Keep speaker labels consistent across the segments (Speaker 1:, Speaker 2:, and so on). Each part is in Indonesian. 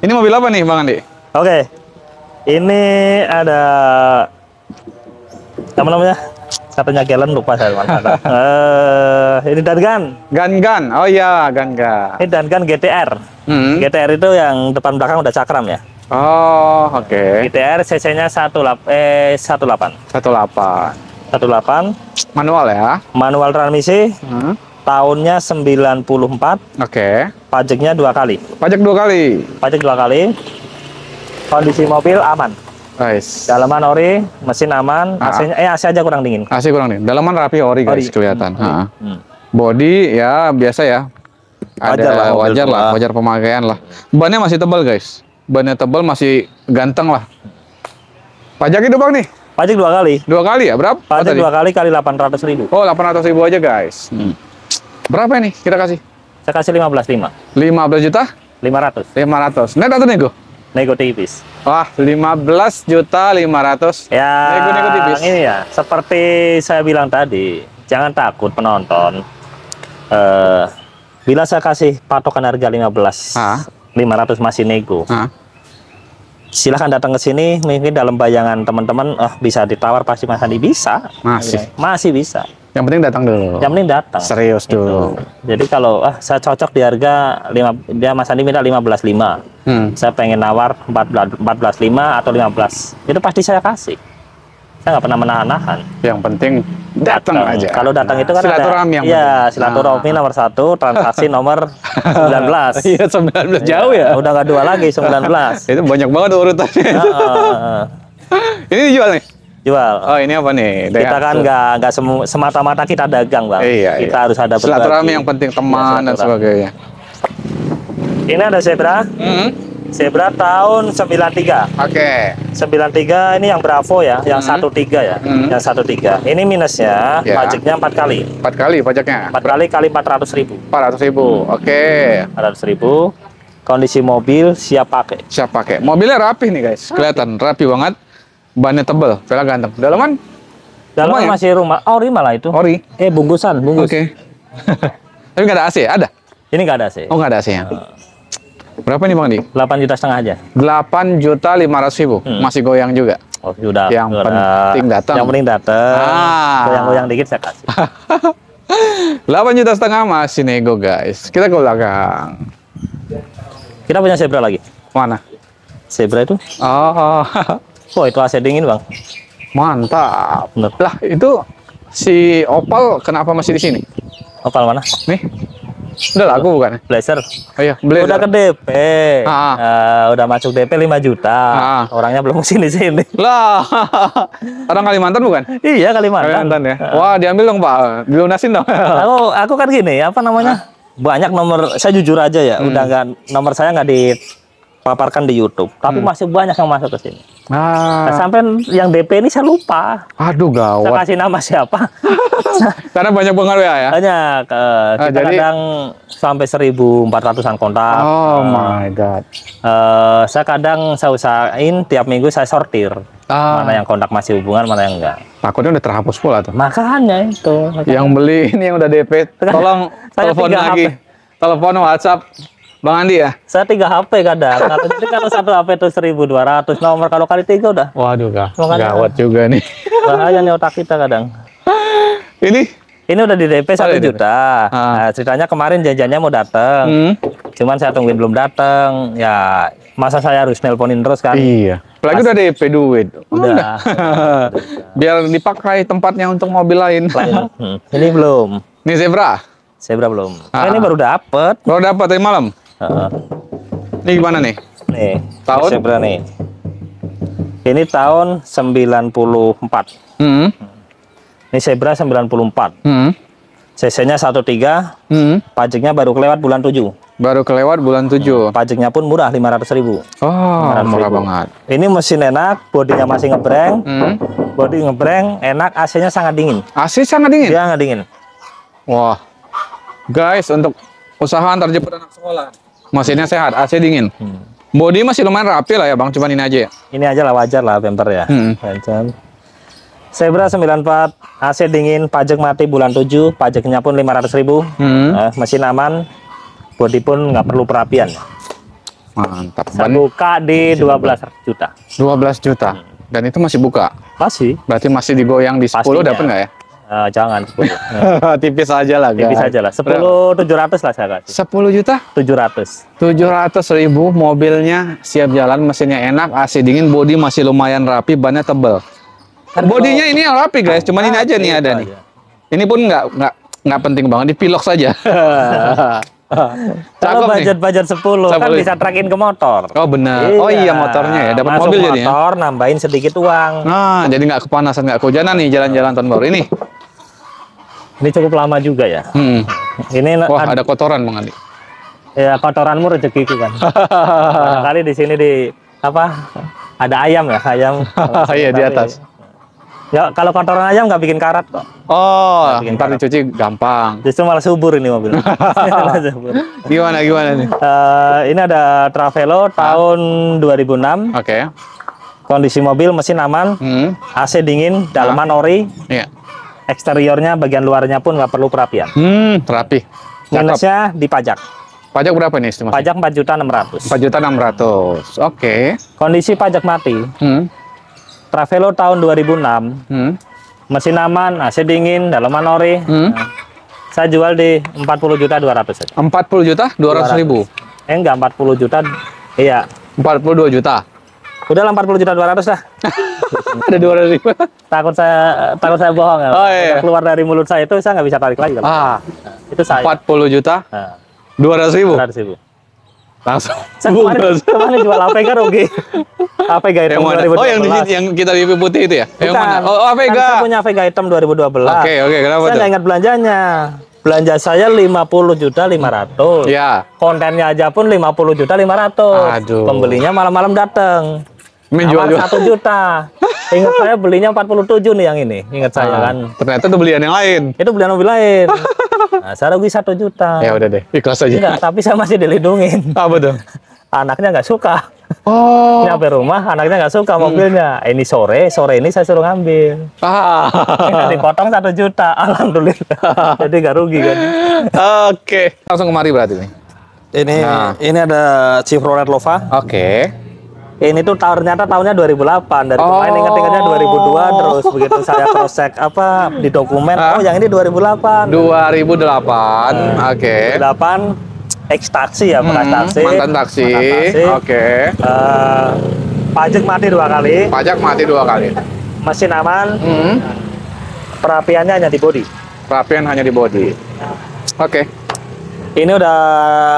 Speaker 1: Ini mobil apa nih Bang Andi?
Speaker 2: Oke. Ini ada apa namanya? Katanya Galen, lupa saya mana. Ini Dangan.
Speaker 1: Gan. Oh iya, Gan.
Speaker 2: Ini Dangan GTR. GTR itu yang depan belakang udah cakram ya.
Speaker 1: Oh, oke.
Speaker 2: GTR CC-nya 18. 18.
Speaker 1: Manual ya?
Speaker 2: Manual transmisi. Tahunnya 94.
Speaker 1: Oke.
Speaker 2: Pajaknya 2 kali.
Speaker 1: Pajak 2 kali.
Speaker 2: Pajak 2 kali. Kondisi mobil aman.
Speaker 1: Nice.
Speaker 2: Dalaman ori, mesin aman, AC-nya AC aja kurang dingin.
Speaker 1: AC kurang nih. Dalaman rapi ori guys, kelihatan.
Speaker 2: Ori.
Speaker 1: Body ya biasa ya. Wajar lah, wajar pemakaian lah. Bannya masih tebal guys. Bannya tebal, masih ganteng lah. Pajak itu Bang nih?
Speaker 2: Pajak 2 kali.
Speaker 1: 2 kali ya? Berapa?
Speaker 2: Pajak 2 kali kali 800.000.
Speaker 1: Oh, 800.000 aja guys. Berapa ini kita kasih?
Speaker 2: Saya kasih 15.500.
Speaker 1: 15 juta?
Speaker 2: 500.
Speaker 1: 500. Net atau nego?
Speaker 2: Nego tipis.
Speaker 1: Wah, 15.500.000.
Speaker 2: Ya,
Speaker 1: Nego tipis.
Speaker 2: ini ya, seperti saya bilang tadi, jangan takut penonton. Bila saya kasih patokan harga 15.500 masih nego. Silahkan datang ke sini, mungkin dalam bayangan teman-teman, bisa ditawar pasti Mas Andi bisa. Masih bisa.
Speaker 1: Yang penting datang dulu.
Speaker 2: Yang penting datang.
Speaker 1: Serius dulu.
Speaker 2: Jadi kalau saya cocok di harga dia Mas Andi minta 15.500. Saya pengen nawar 14.500 atau 15. Itu pasti saya kasih. Saya nggak pernah menahan-nahan.
Speaker 1: Yang penting datang aja.
Speaker 2: Kalau datang itu kan
Speaker 1: silaturahmi yang
Speaker 2: ya, silaturahmi nomor 1, transaksi nomor 19.
Speaker 1: Iya, 19 jauh ya.
Speaker 2: Udah nggak 2 lagi, 19.
Speaker 1: Itu banyak banget urutannya. Ini dijual nih?
Speaker 2: Jual.
Speaker 1: Oh, ini apa nih?
Speaker 2: Kita kan nggak semata-mata kita dagang Bang. Kita harus ada
Speaker 1: silaturahmi yang penting, teman dan sebagainya.
Speaker 2: Ini ada Zebra. Zebra tahun 93.
Speaker 1: Oke.
Speaker 2: 93 ini yang Bravo ya, yang 13 ya. Yang 13. Ini minusnya pajaknya 4 kali.
Speaker 1: 4 kali pajaknya.
Speaker 2: 4 kali kali 400.000.
Speaker 1: 400.000. Oke.
Speaker 2: 400.000. Kondisi mobil siap pakai.
Speaker 1: Siap pakai. Mobilnya rapih nih guys. Kelihatan rapi banget. Bannya tebel, velg ganteng. Dalaman
Speaker 2: masih ori malah itu.
Speaker 1: Ori.
Speaker 2: Bungkus.
Speaker 1: Oke. Tapi nggak ada AC, ada?
Speaker 2: Ini nggak ada AC.
Speaker 1: Oh, nggak ada AC ya. Berapa nih Bang Di?
Speaker 2: 8,5 juta aja.
Speaker 1: 8.500.000. Masih goyang juga.
Speaker 2: Oh, sudah.
Speaker 1: Yang penting datang.
Speaker 2: Yang penting datang. Goyang-goyang dikit saya kasih.
Speaker 1: 8,5 juta masih nego guys. Kita ke belakang.
Speaker 2: Kita punya Zebra lagi.
Speaker 1: Mana?
Speaker 2: Zebra itu? Oh, itu AC dingin Bang.
Speaker 1: Mantap. Lah, itu si Opal kenapa masih di sini?
Speaker 2: Opal mana?
Speaker 1: Nih. Udah laku bukan?
Speaker 2: Blazer.
Speaker 1: Oh iya, Blazer.
Speaker 2: Udah ke DP. Udah masuk DP 5 juta. Orangnya belum sini-sini.
Speaker 1: Lah. Orang Kalimantan bukan?
Speaker 2: Iya, Kalimantan
Speaker 1: ya. Wah, diambil dong Pak. Dilunasin dong.
Speaker 2: Aku kan gini, apa namanya? Banyak nomor, saya jujur aja ya, udah nggak, nomor saya nggak dipaparkan di YouTube, tapi masih banyak yang masuk ke sini. Sampai yang DP ini saya lupa.
Speaker 1: Aduh, gawat.
Speaker 2: Saya kasih nama siapa?
Speaker 1: Karena banyak pengaruh ya?
Speaker 2: Banyak. Kita kadang sampai 1.400-an kontak.
Speaker 1: Oh my God.
Speaker 2: Saya kadang saya usahain tiap minggu saya sortir. Mana yang kontak masih hubungan, mana yang enggak.
Speaker 1: Takutnya udah terhapus pula tuh.
Speaker 2: Makanya itu.
Speaker 1: Yang beli ini yang udah DP, tolong telepon lagi. Telepon WhatsApp. Bang Andi ya? Saya
Speaker 2: 3 HP kadang. Jadi kalau 1 HP itu 1.200 nomor, kalau kali 3 udah.
Speaker 1: Waduh, gawat juga nih.
Speaker 2: Bahaya nih otak kita kadang. Ini udah di DP 1 juta. Nah, ceritanya kemarin janjiannya mau datang. Cuman saya tungguin belum datang. Ya, masa saya harus nelponin terus kan?
Speaker 1: Iya. Apalagi udah DP duit. Udah. Biar dipakai tempatnya untuk mobil lain.
Speaker 2: Ini belum.
Speaker 1: Ini Zebra?
Speaker 2: Zebra belum. Ini baru dapet.
Speaker 1: Baru dapet tadi malam? Ini gimana nih?
Speaker 2: Nih,
Speaker 1: tahun?
Speaker 2: Zebra nih. Ini tahun 94. Ini Zebra 94. CC-nya 13. Pajaknya baru kelewat bulan 7.
Speaker 1: Baru kelewat bulan 7.
Speaker 2: Pajaknya pun murah, 500.000.
Speaker 1: Oh, murah banget.
Speaker 2: Ini mesin enak, bodinya masih ngebreng. Bodi ngebreng, enak, AC-nya sangat dingin.
Speaker 1: AC sangat dingin?
Speaker 2: Dia sangat dingin.
Speaker 1: Wah. Guys, untuk usaha antar jemput anak sekolah. Mesinnya sehat, AC dingin. Bodi masih lumayan rapi lah ya Bang, cuman ini aja ya?
Speaker 2: Ini aja lah, wajar lah bumper ya. Zebra 94, AC dingin, pajak mati bulan 7, pajaknya pun 500.000. Mesin aman. Bodi pun nggak perlu perapian.
Speaker 1: Mantap.
Speaker 2: Saya buka di 12 juta.
Speaker 1: 12 juta. Dan itu masih buka?
Speaker 2: Masih.
Speaker 1: Berarti masih digoyang di 10 dapat nggak ya?
Speaker 2: Jangan 10.
Speaker 1: Tipis aja lah, guys.
Speaker 2: Tipis aja lah. 10.700 lah saya kasih.
Speaker 1: 10 juta?
Speaker 2: 700.
Speaker 1: 700.000, mobilnya siap jalan, mesinnya enak, AC dingin, bodi masih lumayan rapi, bannya tebel. Bodinya ini yang rapi, guys. Cuman ini aja nih ada nih. Ini pun nggak penting banget, dipilok saja.
Speaker 2: Kalau budget 10 kan bisa track-in ke motor.
Speaker 1: Oh benar. Oh iya, motornya ya, dapat mobil jadi ya.
Speaker 2: Motor nambahin sedikit uang.
Speaker 1: Nah, jadi nggak kepanasan, nggak kehujanan nih jalan-jalan tahun baru ini.
Speaker 2: Ini cukup lama juga ya. Ini
Speaker 1: wah, ada kotoran Bang Andi.
Speaker 2: Ya, kotoranmu rezekiku kan. Kali di sini ada ayam ya, ayam.
Speaker 1: Iya, di atas.
Speaker 2: Ya, kalau kotoran ayam nggak bikin karat kok.
Speaker 1: Oh, ntar dicuci gampang.
Speaker 2: Justru malah subur ini mobil.
Speaker 1: Gimana nih?
Speaker 2: Ini ada Travelo tahun 2006.
Speaker 1: Oke.
Speaker 2: Kondisi mobil mesin aman, AC dingin, dalaman ori.
Speaker 1: Iya.
Speaker 2: Eksteriornya bagian luarnya pun nggak perlu perapian.
Speaker 1: Rapi.
Speaker 2: Minusnya di pajak.
Speaker 1: Pajak berapa nih estimasi?
Speaker 2: Pajak 4.600.000.
Speaker 1: 4.600.000. Oke.
Speaker 2: Kondisi pajak mati. Travelo tahun 2006. Mesin aman, AC dingin, dalaman ori. Saya jual di 40.200.000 saja.
Speaker 1: 40.200.000.
Speaker 2: Enggak, 40 juta. Iya.
Speaker 1: 42 juta.
Speaker 2: Udah 40.200.000 lah.
Speaker 1: Ada 200.000.
Speaker 2: Takut saya bohong ya.
Speaker 1: Oh, iya.
Speaker 2: Keluar dari mulut saya itu saya nggak bisa tarik lagi. Itu saya.
Speaker 1: 40 juta. 200.000.
Speaker 2: 200.000.
Speaker 1: Langsung.
Speaker 2: Kemarin jual APG rugi. APG item 2012.
Speaker 1: Oh, yang kita di putih itu ya?
Speaker 2: Bukan.
Speaker 1: Yang mana? Oh, APG.
Speaker 2: Kan saya punya APG item 2012.
Speaker 1: Oke, kenapa
Speaker 2: saya
Speaker 1: tuh?
Speaker 2: nggak ingat belanjanya. Belanja saya 50.500.000.
Speaker 1: Ya.
Speaker 2: Kontennya aja pun 50.500.000.
Speaker 1: Aduh.
Speaker 2: Pembelinya malam-malam datang.
Speaker 1: Menjual
Speaker 2: 1 juta. Ingat saya belinya 47 nih yang ini. Ingat saya kan.
Speaker 1: Ternyata itu belian yang lain.
Speaker 2: Itu belian mobil lain. Nah, saya rugi 1 juta.
Speaker 1: Ya udah deh, ikhlas aja.
Speaker 2: Enggak, tapi saya masih dilindungin.
Speaker 1: Apa tuh?
Speaker 2: Anaknya nggak suka.
Speaker 1: Oh.
Speaker 2: Nyampe rumah, anaknya nggak suka mobilnya. Ini sore ini saya suruh ngambil. Dipotong 1 juta, alhamdulillah. Jadi nggak rugi kan.
Speaker 1: Oke. Langsung kemari berarti nih.
Speaker 2: Ini ada Chevrolet Nova.
Speaker 1: Oke.
Speaker 2: Ini tuh ternyata tahunnya 2008. Dari kemarin ingat-ingatnya 2002. Terus begitu saya cross check di dokumen, yang ini 2008.
Speaker 1: 2008. Oke.
Speaker 2: 2008. Ex-taksi ya, bekas taksi.
Speaker 1: Mantan taksi. Oke.
Speaker 2: Pajak mati 2 kali.
Speaker 1: Pajak mati 2 kali.
Speaker 2: Mesin aman. Perapiannya hanya di bodi.
Speaker 1: Perapian hanya di bodi. Oke.
Speaker 2: Ini udah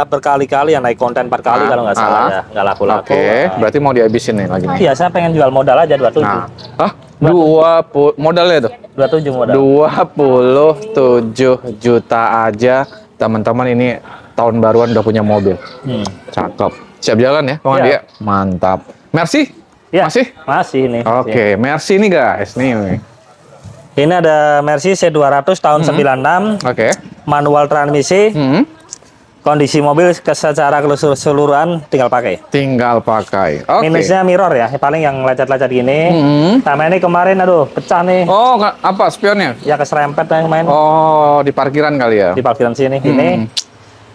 Speaker 2: berkali-kali yang naik konten 4 kali kalau nggak salah ya, nggak laku-laku.
Speaker 1: Oke. Berarti mau dihabisin nih lagi.
Speaker 2: Iya, saya pengen jual modal aja 27.
Speaker 1: Hah? 20 modalnya tuh?
Speaker 2: 27 modal.
Speaker 1: 27 juta aja. Teman-teman ini tahun baruan udah punya mobil. Cakep. Siap jalan ya, Bang Andi ya? Mantap. Mercy?
Speaker 2: Ya,
Speaker 1: masih?
Speaker 2: Masih nih.
Speaker 1: Oke, Mercy nih guys. Nih.
Speaker 2: Ini ada Mercy C200 tahun 96.
Speaker 1: Oke.
Speaker 2: Manual transmisi. Kondisi mobil secara keseluruhan tinggal pakai. Oke. Minusnya mirror ya, paling yang lecet-lecet gini. Sama ini kemarin aduh pecah nih.
Speaker 1: Oh, apa spionnya?
Speaker 2: Ya keserempet yang main.
Speaker 1: Oh, di parkiran kali ya?
Speaker 2: Di parkiran sini. Ini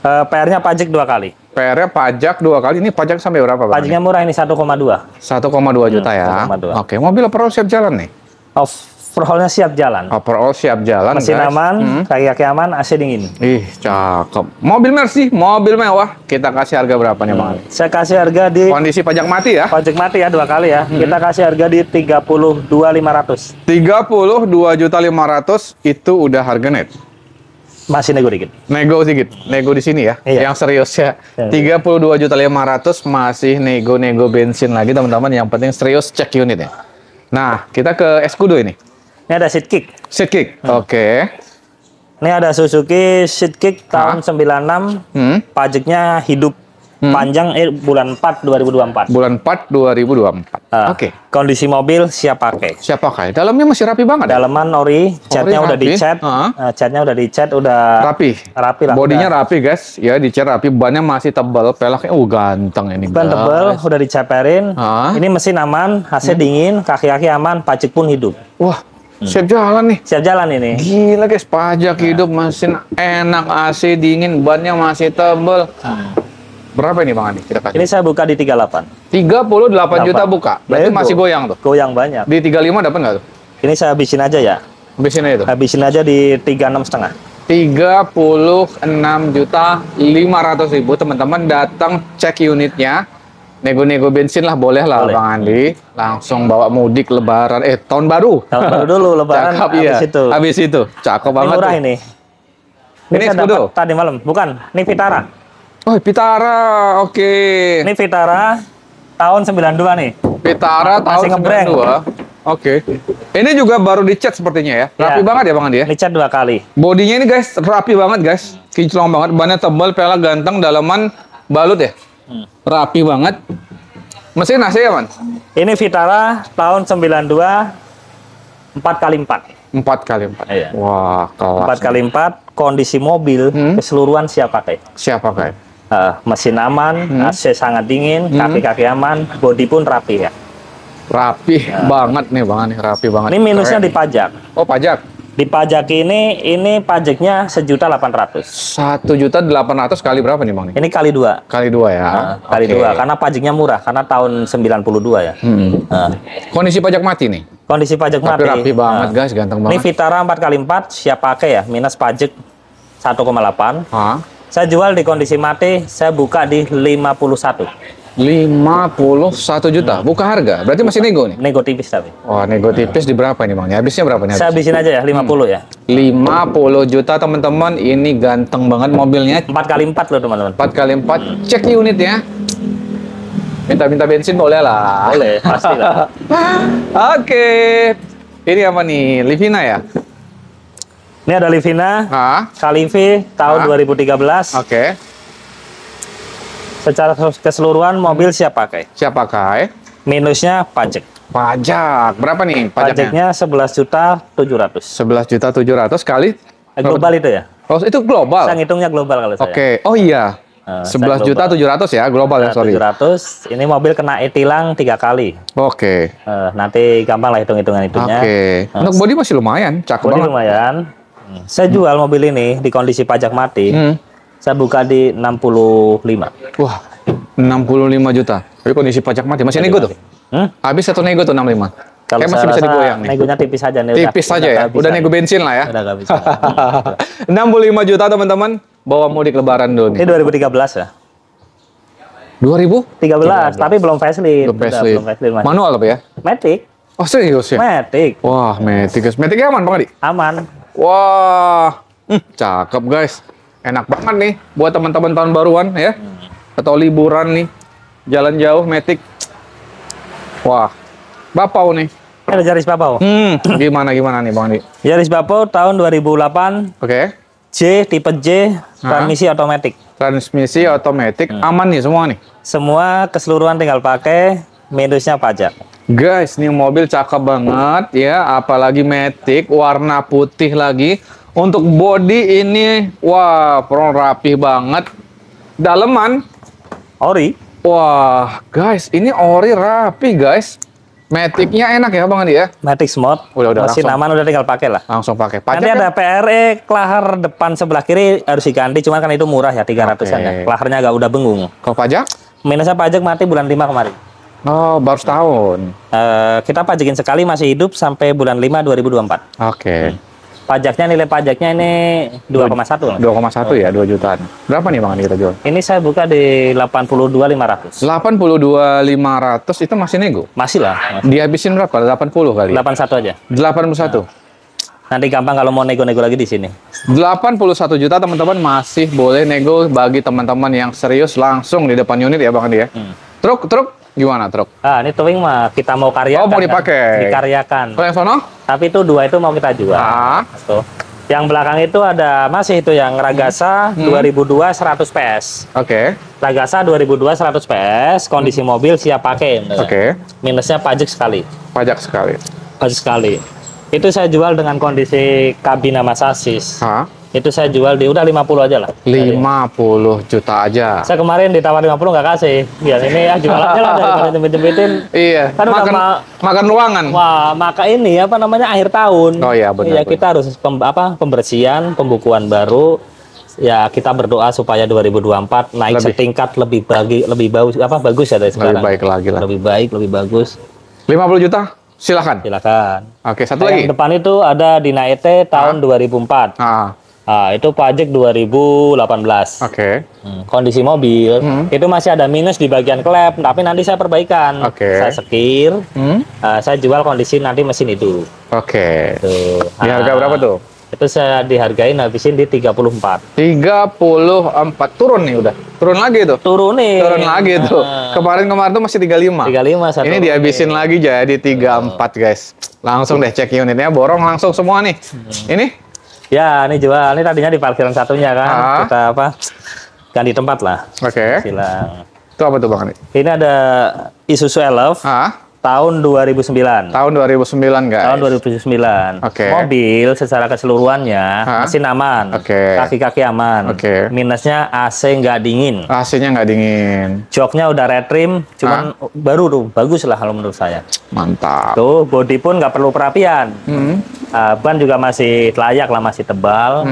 Speaker 2: PR-nya pajak 2 kali.
Speaker 1: PR-nya pajak 2 kali. Ini pajak sampai berapa, Bang?
Speaker 2: Pajaknya murah ini 1,2.
Speaker 1: 1,2 juta ya.
Speaker 2: 1,2.
Speaker 1: Oke, mobil overall siap jalan nih.
Speaker 2: Overhaulnya siap jalan.
Speaker 1: Overall siap jalan.
Speaker 2: Mesin
Speaker 1: guys.
Speaker 2: aman, kaki-kaki aman, AC dingin.
Speaker 1: Ih, cakep. Mobil Mercy, mobil mewah. Kita kasih harga berapa nih, Bang?
Speaker 2: Saya kasih harga di
Speaker 1: kondisi pajak mati ya.
Speaker 2: Pajak mati ya 2 kali ya. Kita kasih harga di 32.500.
Speaker 1: 32.500 itu udah harga net.
Speaker 2: Masih nego dikit.
Speaker 1: Nego sedikit. Nego di sini ya.
Speaker 2: Iya.
Speaker 1: Yang serius ya. 32.500 masih nego bensin lagi, teman-teman. Yang penting serius cek unitnya. Nah, kita ke Escudo ini.
Speaker 2: Ini ada seat kick.
Speaker 1: Seat kick. Oke.
Speaker 2: Ini ada Suzuki seat kick tahun 96. Pajaknya hidup panjang bulan 4 2024.
Speaker 1: Bulan 4 2024. Oke.
Speaker 2: Kondisi mobil siap pakai.
Speaker 1: Siap pakai. Dalamnya masih rapi banget.
Speaker 2: Dalaman ori, catnya udah dicat. Catnya udah dicat, udah
Speaker 1: rapi.
Speaker 2: Rapi lah.
Speaker 1: Bodinya rapi, guys. Ya, dicat rapi. Bannya masih tebal. Pelaknya ganteng ini.
Speaker 2: Ban tebal, udah diceperin. Ini mesin aman, AC dingin, kaki-kaki aman, pajak pun hidup.
Speaker 1: Wah, Siap jalan nih.
Speaker 2: Siap jalan ini.
Speaker 1: Gila guys, pajak hidup, mesin enak, AC dingin, bannya masih tebel. Berapa ini Bang Andi? Kita kasih.
Speaker 2: Ini saya buka di 38.
Speaker 1: 38 juta buka. Berarti masih goyang tuh.
Speaker 2: Goyang banyak.
Speaker 1: Di 35 dapat nggak tuh?
Speaker 2: Ini saya habisin aja ya.
Speaker 1: Habisin aja tuh.
Speaker 2: Habisin aja di 36,5.
Speaker 1: 36.500.000 teman-teman datang cek unitnya. Nego-nego bensin lah boleh lah Bang Andi. Langsung bawa mudik lebaran tahun baru.
Speaker 2: Tahun baru dulu lebaran.
Speaker 1: Cakep, iya. Habis itu. Cakep banget.
Speaker 2: Murah ini. Ini saya dapat tadi malam. Bukan, ini Vitara.
Speaker 1: Oh, Vitara. Oke.
Speaker 2: Ini Vitara tahun 92 nih.
Speaker 1: Vitara tahun 92. Oke. Ini juga baru dicat sepertinya ya. Rapi banget ya Bang Andi ya.
Speaker 2: Dicat 2 kali.
Speaker 1: Bodinya ini guys rapi banget guys. Kinclong banget, bannya tebal, pelek ganteng, dalaman balut ya. Rapi banget. Mesin AC ya, Man?
Speaker 2: Ini Vitara tahun 92 4x4.
Speaker 1: 4x4.
Speaker 2: Iya.
Speaker 1: Wah, kelas.
Speaker 2: 4x4 kondisi mobil keseluruhan siap pakai.
Speaker 1: Siap pakai.
Speaker 2: Mesin aman, AC sangat dingin, kaki-kaki aman, bodi pun rapi ya.
Speaker 1: Rapi banget nih Bang Andi, rapi banget.
Speaker 2: Ini minusnya di pajak.
Speaker 1: Oh, pajak.
Speaker 2: Di pajak ini pajaknya 1.800.000.
Speaker 1: 1.800.000 kali berapa nih Bang?
Speaker 2: Ini kali 2.
Speaker 1: Kali 2 ya.
Speaker 2: Kali 2 karena pajaknya murah karena tahun 92 ya.
Speaker 1: Kondisi pajak mati nih.
Speaker 2: Kondisi pajak mati.
Speaker 1: Tapi rapi banget guys, ganteng banget.
Speaker 2: Ini Vitara 4x4 siap pakai ya, minus pajak 1,8. Saya jual di kondisi mati, saya buka di 51.
Speaker 1: 51 juta. Buka harga. Berarti masih nego nih?
Speaker 2: Nego tipis tapi.
Speaker 1: Wah, nego tipis di berapa ini Bang? Habisnya berapa nih?
Speaker 2: Saya habisin aja ya, 50 ya.
Speaker 1: 50 juta teman-teman. Ini ganteng banget mobilnya.
Speaker 2: 4x4 loh teman-teman.
Speaker 1: 4x4. Cek unitnya. Minta bensin boleh lah.
Speaker 2: Boleh, pasti lah.
Speaker 1: Oke. Ini apa nih? Livina ya?
Speaker 2: Ini ada Livina. Kali V tahun 2013.
Speaker 1: Oke.
Speaker 2: Secara keseluruhan mobil siap pakai.
Speaker 1: Siap pakai.
Speaker 2: Minusnya pajak.
Speaker 1: Pajak. Berapa nih
Speaker 2: pajaknya? Pajaknya 11.700.000.
Speaker 1: 11.700.000 kali?
Speaker 2: Global itu ya?
Speaker 1: Oh, itu global?
Speaker 2: Saya ngitungnya global kalau saya.
Speaker 1: Oke. Oh iya. 11.700.000 ya, global ya, sorry.
Speaker 2: 700. Ini mobil kena e-tilang 3 kali.
Speaker 1: Oke.
Speaker 2: Nanti gampang lah hitung-hitungan itunya.
Speaker 1: Oke. Untuk bodi masih lumayan, cakep
Speaker 2: bodi
Speaker 1: banget.
Speaker 2: Lumayan. Saya jual mobil ini di kondisi pajak mati. Saya buka di 65.
Speaker 1: Wah, 65 juta. Tapi kondisi pajak mati. Masih nego tuh? Habis satu nego tuh 65.
Speaker 2: Kalau
Speaker 1: masih bisa digoyang nih.
Speaker 2: Negonya tipis aja nih.
Speaker 1: Tipis saja ya? Udah nego bensin lah ya?
Speaker 2: Udah gak bisa.
Speaker 1: 65 juta teman-teman. Bawa mudik lebaran dulu nih.
Speaker 2: Ini 2013 ya?
Speaker 1: 2013?
Speaker 2: Tapi belum facelift.
Speaker 1: Belum facelift. Manual apa ya?
Speaker 2: Matic.
Speaker 1: Oh serius ya?
Speaker 2: Matic.
Speaker 1: Wah, Matic guys. Matic aman Bang Adi?
Speaker 2: Aman.
Speaker 1: Wah, cakep guys. Enak banget nih buat teman-teman tahun baruan ya. Atau liburan nih. Jalan jauh Matic. Wah, Bapau nih.
Speaker 2: Ada Yaris Bapau.
Speaker 1: Gimana nih Bang Andi?
Speaker 2: Yaris Bapau tahun 2008.
Speaker 1: Oke.
Speaker 2: J, tipe J, transmisi otomatis.
Speaker 1: Transmisi otomatis, aman nih semua nih?
Speaker 2: Semua keseluruhan tinggal pakai, minusnya pajak.
Speaker 1: Guys, ini mobil cakep banget ya, apalagi Matic, warna putih lagi. Untuk bodi ini, wah, rapi banget. Daleman,
Speaker 2: ori.
Speaker 1: Wah, guys, ini ori rapi guys. Matic-nya enak ya Bang Andi ya?
Speaker 2: Matic Smart.
Speaker 1: Udah
Speaker 2: mesin
Speaker 1: langsung.
Speaker 2: aman, udah tinggal pakai lah.
Speaker 1: Langsung pakai.
Speaker 2: Nanti ada PRE kelahar depan sebelah kiri harus diganti, cuman kan itu murah ya 300-an ya. Kelaharnya agak udah bengung.
Speaker 1: Kalau pajak?
Speaker 2: Minusnya pajak mati bulan 5 kemarin.
Speaker 1: Oh, baru setahun.
Speaker 2: Kita pajakin sekali masih hidup sampai bulan 5 2024.
Speaker 1: Oke.
Speaker 2: Pajaknya, nilai pajaknya ini 2,1.
Speaker 1: 2,1 ya, 2 jutaan. Berapa nih Bang Andi kita jual?
Speaker 2: Ini saya buka di 82.500.
Speaker 1: 82.500 itu masih nego?
Speaker 2: Masih lah.
Speaker 1: Dihabisin berapa? 80 kali?
Speaker 2: 81 aja.
Speaker 1: 81.
Speaker 2: Nanti gampang kalau mau nego-nego lagi di sini.
Speaker 1: 81 juta teman-teman masih boleh nego bagi teman-teman yang serius langsung di depan unit ya Bang Andi ya. Truk gimana truk?
Speaker 2: Ah, ini towing mah kita mau karyakan.
Speaker 1: Oh, mau dipakai.
Speaker 2: Dikaryakan.
Speaker 1: Kalau yang sono?
Speaker 2: Tapi itu 2 itu mau kita jual. Tuh. Yang belakang itu ada masih itu yang Ragasa 2002 100 PS.
Speaker 1: Oke.
Speaker 2: Ragasa 2002 100 PS, kondisi mobil siap pakai.
Speaker 1: Oke.
Speaker 2: Minusnya pajak sekali.
Speaker 1: Pajak sekali.
Speaker 2: Pajak sekali. Itu saya jual dengan kondisi kabin sama sasis. Itu saya jual di udah 50 aja lah.
Speaker 1: 50 juta aja.
Speaker 2: Saya kemarin ditawar 50 nggak kasih. Ya ini ya jual aja lah daripada jempet-jempetin.
Speaker 1: Iya.
Speaker 2: Kan
Speaker 1: makan ruangan.
Speaker 2: Wah, maka ini apa namanya akhir tahun.
Speaker 1: Oh iya benar.
Speaker 2: Ya kita harus pembersihan, pembukuan baru. Ya kita berdoa supaya 2024 naik setingkat lebih bagus ya dari sekarang.
Speaker 1: Lebih baik lagi lah.
Speaker 2: Lebih baik, lebih bagus.
Speaker 1: 50 juta? Silakan. Oke, satu lagi.
Speaker 2: Yang depan itu ada Dina ET tahun 2004. Itu pajak 2018.
Speaker 1: Oke.
Speaker 2: Kondisi mobil itu masih ada minus di bagian klep, tapi nanti saya perbaikan. Saya sekir, saya jual kondisi nanti mesin itu.
Speaker 1: Oke. Di harga berapa tuh?
Speaker 2: Itu saya dihargain habisin di 34.
Speaker 1: 34 turun nih udah. Turun lagi tuh.
Speaker 2: Turun
Speaker 1: lagi tuh. Kemarin tuh masih 35.
Speaker 2: 35
Speaker 1: ini dihabisin lagi jadi 34 guys. Langsung deh cek unitnya, borong langsung semua nih. Ini?
Speaker 2: Ya, ini jual. Ini tadinya di parkiran satunya kan. Kita ganti tempat lah.
Speaker 1: Oke.
Speaker 2: Silang.
Speaker 1: Itu apa tuh Bang?
Speaker 2: Ini ada Isuzu Elf. Tahun 2009.
Speaker 1: Tahun 2009 guys.
Speaker 2: Tahun 2009. Mobil secara keseluruhannya mesin aman. Kaki-kaki aman. Minusnya AC nggak dingin.
Speaker 1: AC-nya nggak dingin.
Speaker 2: Joknya udah retrim, cuman baru tuh, bagus lah kalau menurut saya.
Speaker 1: Mantap.
Speaker 2: Tuh, bodi pun nggak perlu perapian. Ban juga masih layak lah, masih tebal.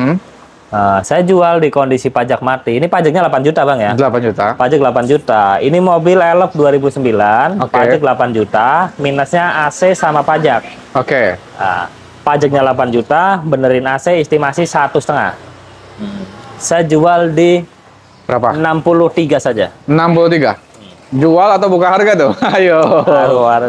Speaker 2: Saya jual di kondisi pajak mati. Ini pajaknya 8 juta Bang ya?
Speaker 1: 8 juta.
Speaker 2: Pajak 8 juta. Ini mobil Elf 2009, pajak 8 juta, minusnya AC sama pajak. Pajaknya 8 juta, benerin AC, estimasi 1,5. Saya jual di berapa? 63 saja.
Speaker 1: 63. Jual atau buka harga tuh? Ayo.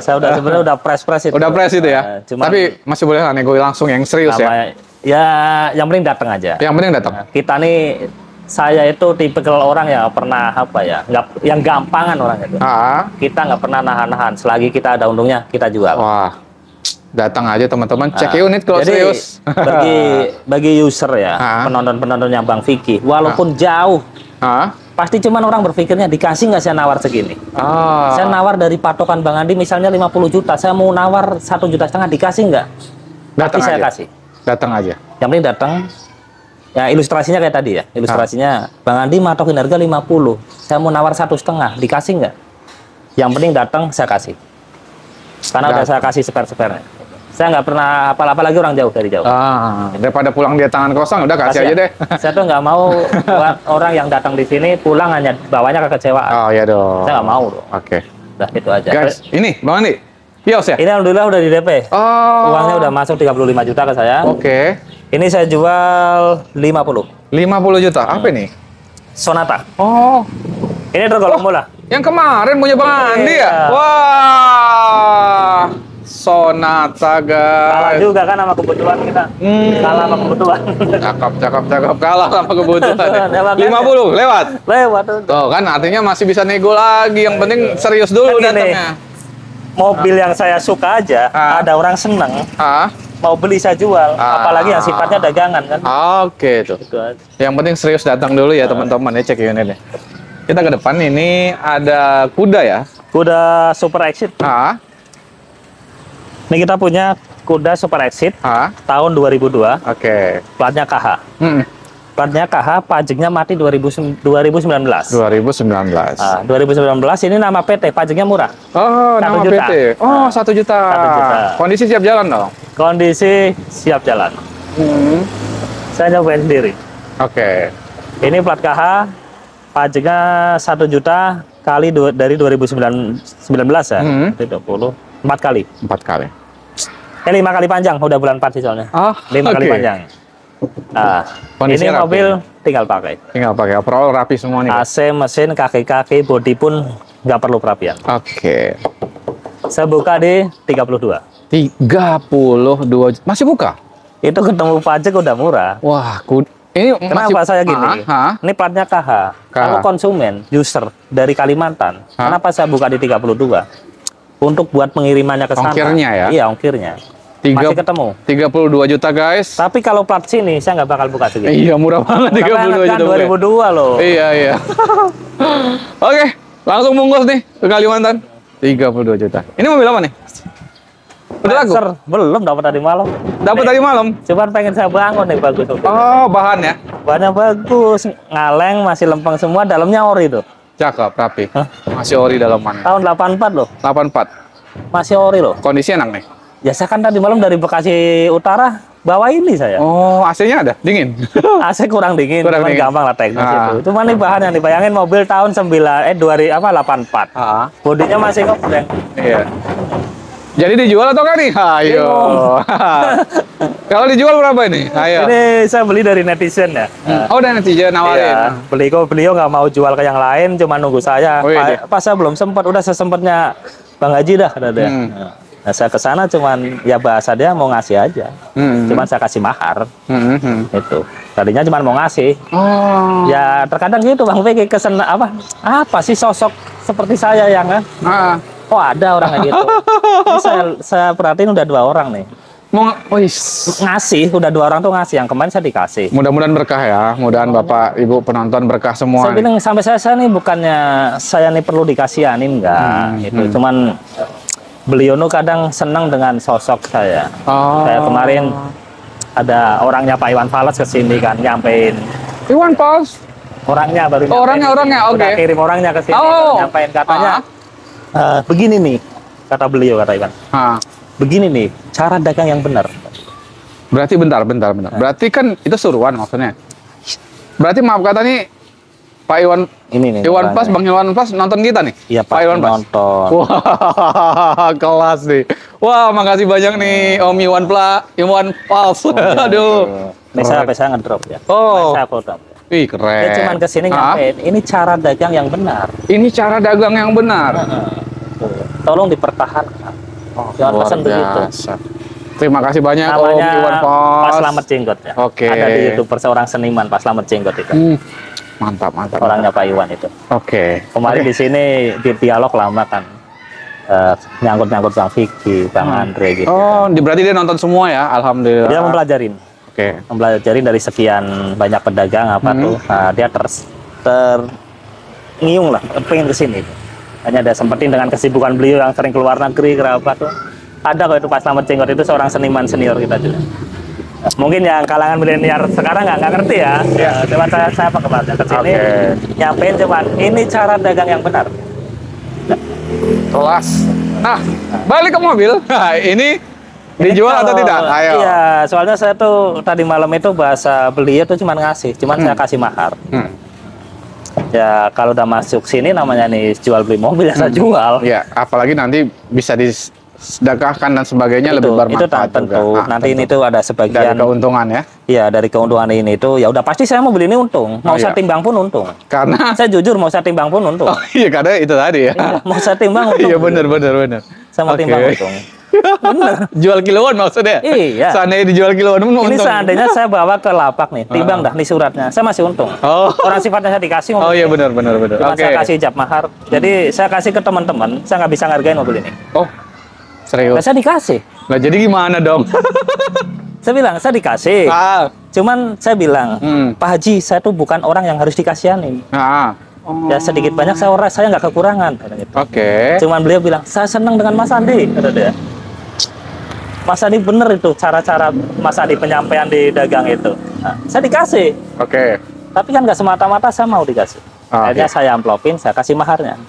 Speaker 2: Saya sebenarnya udah press itu.
Speaker 1: Udah press itu ya. Tapi masih boleh nego langsung yang serius ya.
Speaker 2: Ya, yang penting datang aja.
Speaker 1: Yang penting datang.
Speaker 2: Kita nih, saya itu tipikal orang yang pernah yang gampangan orang itu. Kita nggak pernah nahan-nahan. Selagi kita ada untungnya, kita jual.
Speaker 1: Wah, datang aja teman-teman. Cek unit kalau serius.
Speaker 2: Bagi user ya, penonton-penontonnya Bang Vicky, walaupun jauh, pasti cuman orang berpikirnya dikasih nggak saya nawar segini. Saya nawar dari patokan Bang Andi misalnya 50 juta, saya mau nawar 1,5 juta, dikasih nggak? Pasti saya kasih.
Speaker 1: Datang aja.
Speaker 2: Yang penting datang. Ya ilustrasinya kayak tadi ya. Ilustrasinya Bang Andi matokin harga 50. Saya mau nawar 1,5, dikasih nggak? Yang penting datang saya kasih. Karena udah saya kasih spare-spare. Saya nggak pernah apalagi orang jauh dari jauh.
Speaker 1: Daripada pulang dia tangan kosong, udah kasih aja deh.
Speaker 2: Saya tuh nggak mau orang yang datang di sini pulang hanya bawanya kekecewaan.
Speaker 1: Oh iya dong.
Speaker 2: Saya nggak mau dong. Udah itu aja.
Speaker 1: Guys, ini Bang Andi. Kios ya?
Speaker 2: Ini alhamdulillah udah di DP. Uangnya udah masuk 35 juta ke saya. Ini saya jual 50.
Speaker 1: 50 juta. Apa ini?
Speaker 2: Sonata. Ini tergolong murah.
Speaker 1: Yang kemarin punya Bang Andi ya? Wah. Sonata guys.
Speaker 2: Kalah juga kan sama kebutuhan kita. Kalah sama kebutuhan.
Speaker 1: Cakep. Kalah sama kebutuhan. 50 lewat. Tuh kan artinya masih bisa nego lagi. Yang penting serius dulu datangnya.
Speaker 2: Mobil yang saya suka aja, ada orang seneng, mau beli saya jual, apalagi yang sifatnya dagangan kan.
Speaker 1: Tuh. Yang penting serius datang dulu ya teman-teman ya, cek unitnya. Kita ke depan ini ada kuda ya.
Speaker 2: Kuda Super Exit. Ini kita punya kuda Super Exit tahun 2002. Platnya KH. Platnya KH, pajaknya mati 2019.
Speaker 1: 2019
Speaker 2: ini nama PT, pajaknya murah.
Speaker 1: Nama
Speaker 2: juta.
Speaker 1: PT. 1 juta. Kondisi siap jalan dong?
Speaker 2: Kondisi siap jalan. Saya nyobain sendiri. Ini plat KH, pajaknya 1 juta kali dari 2019 ya. 20, 4 kali.
Speaker 1: 4 kali.
Speaker 2: 5 kali panjang, udah bulan 4 sih soalnya. 5 kali panjang. Ini mobil tinggal pakai.
Speaker 1: Overall rapi semua nih.
Speaker 2: AC, mesin, kaki-kaki, bodi pun nggak perlu perapian. Saya buka di 32.
Speaker 1: 32 masih buka?
Speaker 2: Itu ketemu pajak udah murah.
Speaker 1: Wah, ini
Speaker 2: kenapa saya gini? Ini platnya KH. Kalau konsumen, user dari Kalimantan, kenapa saya buka di 32? Untuk buat pengirimannya ke sana.
Speaker 1: Ongkirnya ya?
Speaker 2: Iya, ongkirnya. Masih ketemu.
Speaker 1: 32 juta guys.
Speaker 2: Tapi kalau plat sini saya nggak bakal buka segitu.
Speaker 1: Iya, murah banget 32
Speaker 2: kan,
Speaker 1: juta.
Speaker 2: 2002 loh.
Speaker 1: Iya. Oke, langsung bungkus nih ke Kalimantan. 32 juta. Ini mobil apa nih? Udah laku?
Speaker 2: Belum, dapat tadi malam.
Speaker 1: Dapat tadi malam?
Speaker 2: Cuman pengen saya bangun nih, bagus.
Speaker 1: Oh, bahan ya?
Speaker 2: Bahannya bagus, ngaleng, masih lempeng semua, dalamnya ori tuh.
Speaker 1: Cakep, rapi. Masih ori dalamannya.
Speaker 2: Tahun 84 loh.
Speaker 1: 84.
Speaker 2: Masih ori loh.
Speaker 1: Kondisi enak nih?
Speaker 2: Ya saya kan tadi malam dari Bekasi Utara bawa ini saya.
Speaker 1: Oh, AC-nya ada? Dingin?
Speaker 2: AC kurang dingin,
Speaker 1: Kurang
Speaker 2: cuman
Speaker 1: dingin.
Speaker 2: gampang lah teknis itu. Cuman nih bahannya nih, bayangin mobil tahun 84. Bodinya masih ngobrol.
Speaker 1: Iya. Jadi dijual atau kan nih? Ayo. Kalau dijual berapa ini? Ayo.
Speaker 2: Ini saya beli dari netizen ya.
Speaker 1: Oh, udah netizen nawarin.
Speaker 2: Iya. Beliau nggak mau jual ke yang lain, cuma nunggu saya. Pas saya belum sempat, udah sesempatnya Bang Haji dah, ada dia. Nah, saya ke sana cuman ya bahasa dia mau ngasih aja. Cuman saya kasih mahar. Itu. Tadinya cuma mau ngasih. Oh. Ya terkadang gitu Bang Vicky apa sih sosok seperti saya yang kan? Oh, ada orang kayak gitu. Ini saya perhatiin udah 2 orang nih.
Speaker 1: Mau
Speaker 2: ngasih, udah 2 orang tuh ngasih. Yang kemarin saya dikasih. Mudah-mudahan
Speaker 1: berkah ya. Mudah-mudahan Bapak Ibu penonton berkah semua.
Speaker 2: Saya bilang sampai saya nih bukannya saya nih perlu dikasihanin enggak. Itu cuman beliau nu kadang senang dengan sosok saya. Kayak kemarin ada orangnya Pak Iwan Fals kesini kan, nyampein.
Speaker 1: Iwan Fals?
Speaker 2: Orangnya baru
Speaker 1: orangnya, oke.
Speaker 2: Udah kirim orangnya ke sini, nyampein katanya. Begini nih, kata beliau, kata Iwan. Begini nih, cara dagang yang benar.
Speaker 1: Berarti bentar. Berarti kan itu suruhan maksudnya. Berarti maaf kata nih, Pak Iwan ini nih. Bang Iwan Fals nonton kita nih.
Speaker 2: Iya, Pak Iwan nonton.
Speaker 1: Wah, kelas nih. Wah, makasih banyak nih Om Iwan Fals. Aduh.
Speaker 2: Ini saya ngedrop ya.
Speaker 1: Oh.
Speaker 2: Saya drop.
Speaker 1: Wih, keren.
Speaker 2: Dia cuman kesini nyampein, ini cara dagang yang benar.
Speaker 1: Ini cara dagang yang benar.
Speaker 2: Tolong dipertahankan. Jangan pesan begitu.
Speaker 1: Terima kasih banyak Om Iwan Fals.
Speaker 2: Pak Slamet Jenggot ya.
Speaker 1: Oke.
Speaker 2: Ada di YouTuber seorang seniman, Pak Slamet Jenggot itu.
Speaker 1: Mantap.
Speaker 2: Orangnya Pak Iwan itu.
Speaker 1: Oke.
Speaker 2: Kemarin di sini di dialog lama kan. Nyangkut-nyangkut Bang Vicky, Bang Andre gitu.
Speaker 1: Oh, berarti dia nonton semua ya. Alhamdulillah.
Speaker 2: Dia mempelajarin. Mempelajari dari sekian banyak pedagang tuh. Nah, dia ngiung lah, pengen ke sini. Hanya ada sempetin dengan kesibukan beliau yang sering keluar negeri, tuh. Ada kok itu Pak Slamet Jenggot itu seorang seniman senior kita juga. Mungkin yang kalangan milenial sekarang nggak ngerti ya. Cuman saya pengembangan ke sini nyampein cuman ini cara dagang yang benar.
Speaker 1: Kelas. Nah, balik ke mobil. Nah, ini dijual atau tidak? Ayo.
Speaker 2: Iya, soalnya saya tuh tadi malam itu bahasa beliau tuh cuman ngasih, saya kasih mahar. Ya kalau udah masuk sini namanya nih jual beli mobil ya saya jual.
Speaker 1: Ya, apalagi nanti bisa disedekahkan dan sebagainya lebih bermanfaat
Speaker 2: itu tentu.
Speaker 1: juga.
Speaker 2: Nanti ini tuh ada sebagian
Speaker 1: dari keuntungan ya.
Speaker 2: Iya, dari keuntungan ini tuh ya udah pasti saya mau beli ini untung. Mau saya timbang pun untung. Karena saya jujur mau saya timbang pun untung.
Speaker 1: Oh iya, karena itu tadi ya.
Speaker 2: Iya, mau saya timbang untung.
Speaker 1: Iya benar.
Speaker 2: Saya mau timbang untung.
Speaker 1: Bener. Jual kiloan maksudnya?
Speaker 2: Iya.
Speaker 1: Seandainya dijual kiloan pun untung.
Speaker 2: Ini seandainya saya bawa ke lapak nih, timbang dah nih suratnya, saya masih untung. Orang sifatnya saya dikasih mobil.
Speaker 1: Oh iya benar.
Speaker 2: Cuma saya kasih ijab mahar. Jadi saya kasih ke teman-teman, saya nggak bisa ngargain mobil ini.
Speaker 1: Oh, serius?
Speaker 2: Saya dikasih.
Speaker 1: Nah jadi gimana dong?
Speaker 2: Saya bilang, saya dikasih. Cuman saya bilang, Pak Haji, saya tuh bukan orang yang harus dikasihanin. Ya sedikit banyak saya nggak kekurangan.
Speaker 1: Oke.
Speaker 2: Cuman beliau bilang, saya senang dengan Mas Andi, kata dia. Mas Andi bener itu cara-cara Mas Andi penyampaian di dagang itu. Nah, saya dikasih.
Speaker 1: Oke.
Speaker 2: Tapi kan nggak semata-mata saya mau dikasih. Akhirnya saya amplopin, saya kasih maharnya.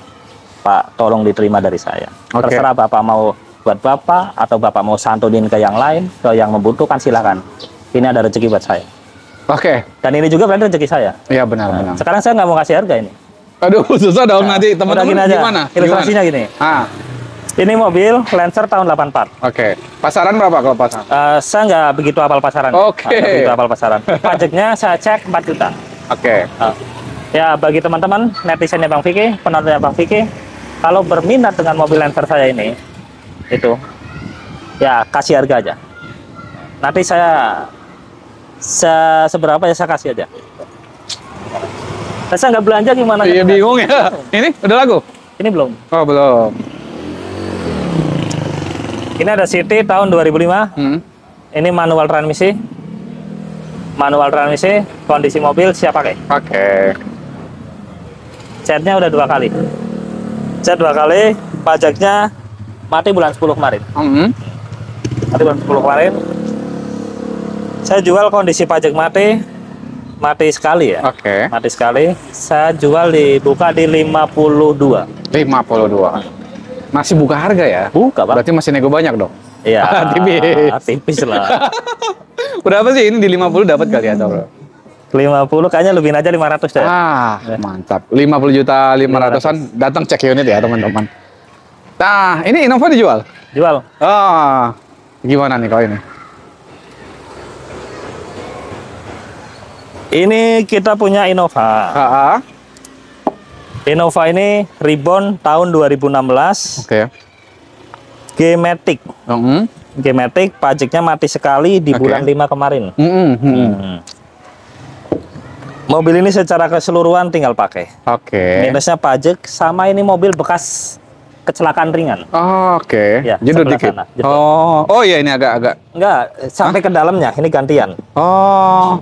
Speaker 2: Pak, tolong diterima dari saya. Terserah Bapak mau buat Bapak atau Bapak mau santunin ke yang lain, ke yang membutuhkan silakan. Ini ada rezeki buat saya.
Speaker 1: Oke.
Speaker 2: Dan ini juga berarti rezeki saya.
Speaker 1: Iya benar.
Speaker 2: Sekarang saya nggak mau kasih harga ini.
Speaker 1: Aduh, susah dong nanti teman-teman gimana?
Speaker 2: Ilustrasinya gini. Ini mobil Lancer tahun 84.
Speaker 1: Oke. Pasaran berapa kalau pasaran?
Speaker 2: Saya nggak begitu hafal pasaran.
Speaker 1: Oke.
Speaker 2: Nggak begitu hafal pasaran. Pajaknya saya cek 4 juta.
Speaker 1: Oke.
Speaker 2: Ya bagi teman-teman netizennya Bang Vicky, penontonnya Bang Vicky, kalau berminat dengan mobil Lancer saya ini, itu ya kasih harga aja. Nanti saya seberapa ya saya kasih aja. Saya nggak belanja gimana?
Speaker 1: Iya bingung ya. Ini udah laku?
Speaker 2: Ini belum.
Speaker 1: Oh belum.
Speaker 2: Ini ada City tahun 2005. Ini manual transmisi. Manual transmisi, kondisi mobil siap pakai.
Speaker 1: Oke.
Speaker 2: Catnya udah 2 kali. Cat 2 kali, pajaknya mati bulan 10 kemarin. mati bulan 10 kemarin. Saya jual kondisi pajak mati sekali ya.
Speaker 1: Oke.
Speaker 2: Mati sekali. Saya jual dibuka di 52.
Speaker 1: 52. Masih buka harga ya?
Speaker 2: Buka, Bang.
Speaker 1: Berarti masih nego banyak dong?
Speaker 2: Iya.
Speaker 1: Tipis.
Speaker 2: Tipis lah.
Speaker 1: Berapa sih ini di 50 dapat kali atau bro?
Speaker 2: 50 kayaknya lebih aja 500 deh.
Speaker 1: Mantap. 50 juta 500-an datang cek unit ya teman-teman. Nah, ini Innova dijual?
Speaker 2: Jual.
Speaker 1: Gimana nih kalau ini?
Speaker 2: Ini kita punya Innova. Innova ini reborn tahun 2016.
Speaker 1: Oke.
Speaker 2: G-Matic. G-Matic pajaknya mati sekali di bulan 5 kemarin. Mobil ini secara keseluruhan tinggal pakai.
Speaker 1: Oke.
Speaker 2: Minusnya pajak sama ini mobil bekas kecelakaan ringan.
Speaker 1: Oke.
Speaker 2: Ya,
Speaker 1: jedut dikit.
Speaker 2: sana.
Speaker 1: Oh iya, ini agak-agak.
Speaker 2: Enggak, sampai ke dalamnya ini gantian.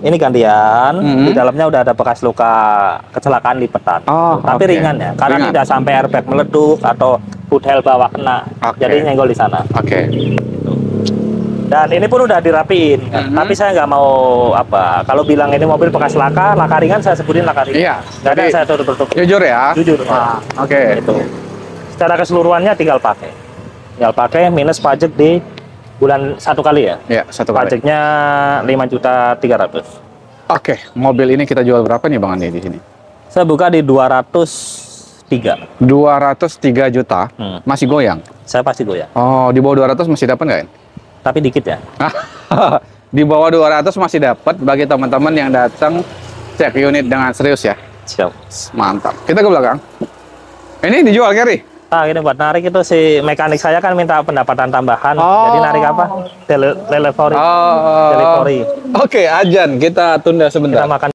Speaker 2: Ini gantian. Di dalamnya udah ada bekas luka kecelakaan lipetan. Tapi ringan ya, karena tidak sampai airbag meleduk atau hood helm bawah kena. Jadi nyenggol di sana. Dan ini pun udah dirapiin, tapi saya nggak mau kalau bilang ini mobil bekas laka ringan, saya sebutin laka ringan.
Speaker 1: Iya.
Speaker 2: Nggak ada saya tutup.
Speaker 1: Jujur ya.
Speaker 2: Jujur. Itu. Secara keseluruhannya tinggal pakai, minus pajak di bulan 1 kali ya.
Speaker 1: Iya, 1 kali.
Speaker 2: Pajaknya 5.300.000.
Speaker 1: Oke, mobil ini kita jual berapa nih Bang Andi di sini?
Speaker 2: Saya buka di 203.
Speaker 1: 203 juta. Masih goyang.
Speaker 2: Saya pasti goyang.
Speaker 1: Di bawah 200 masih dapat nggak ya?
Speaker 2: Tapi dikit ya.
Speaker 1: Di bawah 200 masih dapat bagi teman-teman yang datang cek unit dengan serius ya.
Speaker 2: Siap.
Speaker 1: Mantap. Kita ke belakang. Ini dijual Kerry?
Speaker 2: Ini buat narik itu si mekanik saya kan minta pendapatan tambahan. Jadi narik apa? Delivery.
Speaker 1: Oke, ajan. Kita tunda sebentar.
Speaker 2: Kita makan